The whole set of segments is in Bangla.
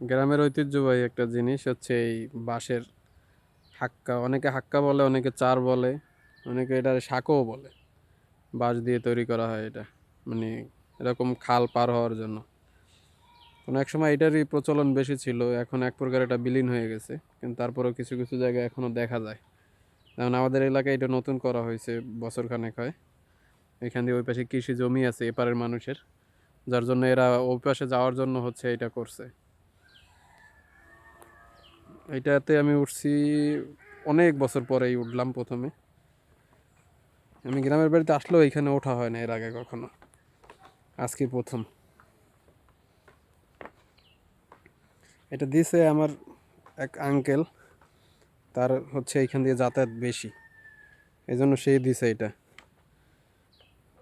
গ্রামের ঐতিহ্যবাহী একটা জিনিস হচ্ছে এই বাঁশের হাক্কা। অনেকে হাক্কা বলে, অনেকে চার বলে, অনেকে এটার শাকও বলে। বাঁশ দিয়ে তৈরি করা হয় এটা, মানে এরকম খাল পার হওয়ার জন্য। কোনো এক সময় এটারই প্রচলন বেশি ছিল, এখন এক প্রকার এটা বিলীন হয়ে গেছে, কিন্তু তারপরেও কিছু কিছু জায়গায় এখনো দেখা যায়। যেমন আমাদের এলাকায় এটা নতুন করা হয়েছে, বছর খানেক হয়। এখান দিয়ে ওই পাশে কৃষি জমি আছে এপারের মানুষের, যার জন্য এরা ওই পাশে যাওয়ার জন্য হচ্ছে এটা করছে। এটাতে আমি উঠছি অনেক বছর পরেই উঠলাম প্রথমে। আমি গ্রামের বাড়িতে আসলেও এখানে ওঠা হয় না এর আগে কখনো, আজকে প্রথম। এটা দিছে আমার এক আঙ্কেল, তার হচ্ছে এইখান দিয়ে যাতায়াত বেশি, এই জন্য সেই দিছে এটা।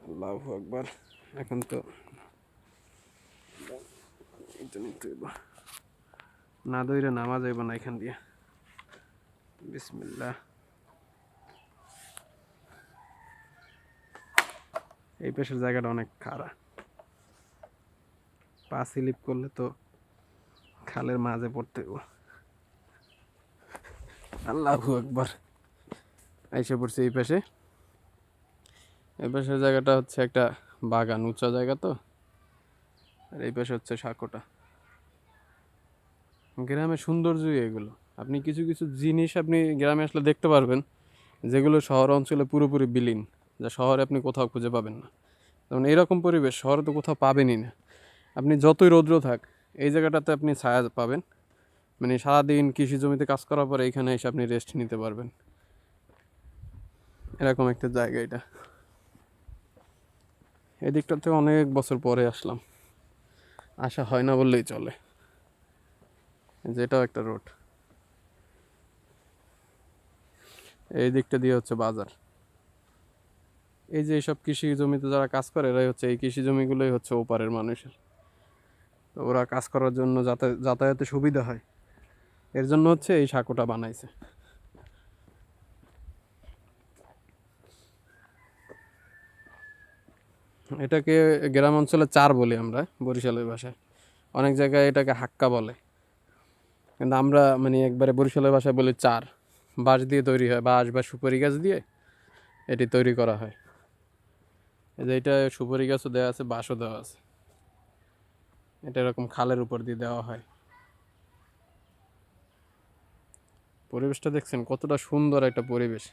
আল্লাহু আকবার। এখন তো এটা নিতে হইব, না দইরে নামা যাইব না এখান দিয়ে। বিসমিল্লাহ। এই পেশের জায়গাটা অনেক খারাপ, পা স্লিপ করলে তো খালের মাঝে পড়তে হইব। আল্লাহু আকবার। আইসা পড়ছে এই পাশে। এই পাশের জায়গাটা হচ্ছে একটা বাগান, উঁচা জায়গা তো। আর এই পাশে হচ্ছে সাঁকোটা। গ্রামের সৌন্দর্যই এগুলো। আপনি কিছু কিছু জিনিস আপনি গ্রামে আসলে দেখতে পারবেন, যেগুলো শহর অঞ্চলে পুরোপুরি বিলীন, যা শহরে আপনি কোথাও খুঁজে পাবেন না। যেমন এইরকম পরিবেশ শহরে তো কোথাও পাবেনই না। আপনি যতই রৌদ্র থাক, এই জায়গাটাতে আপনি ছায়া পাবেন। মানে সারাদিন কৃষি জমিতে কাজ করার পরে এখানে এসে আপনি রেস্ট নিতে পারবেন, এরকম একটা জায়গা এটা। এই দিকটাতে অনেক বছর পরে আসলাম, আসা হয় না বললেই চলে। যেটাও একটা রোড। এই দিকটা দিয়ে হচ্ছে বাজার। এই যে এইসব কৃষি জমিতে যারা কাজ করে, এরাই হচ্ছে, এই কৃষি জমিগুলোই হচ্ছে ওপারের মানুষের। তো ওরা কাজ করার জন্য যাতায়াতে সুবিধা হয়, এর জন্য হচ্ছে এই সাঁকোটা বানাইছে। এটাকে গ্রাম অঞ্চলে চার বলি আমরা বরিশালের ভাষায়, অনেক জায়গায় এটাকে হাক্কা বলে, কিন্তু আমরা মানে একবারে বরিশালের ভাষায় বলি চার। বাঁশ দিয়ে তৈরি হয়, বাঁশ বা সুপারি গাছ দিয়ে এটি তৈরি করা হয়। এই যে এটা সুপারি গাছও দেওয়া আছে, বাঁশও দেওয়া আছে। এটা এরকম খালের উপর দিয়ে দেওয়া হয়। পরিবেশটা দেখছেন কতটা সুন্দর একটা পরিবেশ।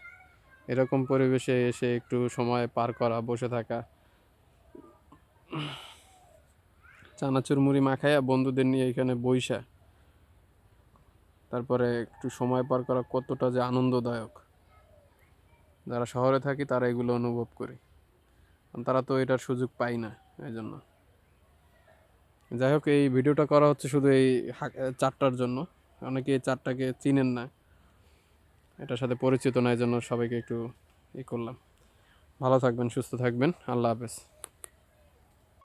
এরকম পরিবেশে এসে একটু সময় পার করা, বসে থাকা, চানাচুর মুড়ি মাখায়া বন্ধুদের নিয়ে এখানে বইসা তারপরে একটু সময় পার করা কতটা যে আনন্দদায়ক। যারা শহরে থাকি তারা এগুলো অনুভব করি, কারণ তারা তো এটার সুযোগ পায় না। এই জন্য যাই হোক, এই ভিডিওটা করা হচ্ছে শুধু এই চারটার জন্য। অনেকে এই চারটাকে চিনেন না, এটার সাথে পরিচিত না, এই জন্য সবাইকে একটু ই করলাম। ভালো থাকবেন, সুস্থ থাকবেন, আল্লাহ হাফেজ।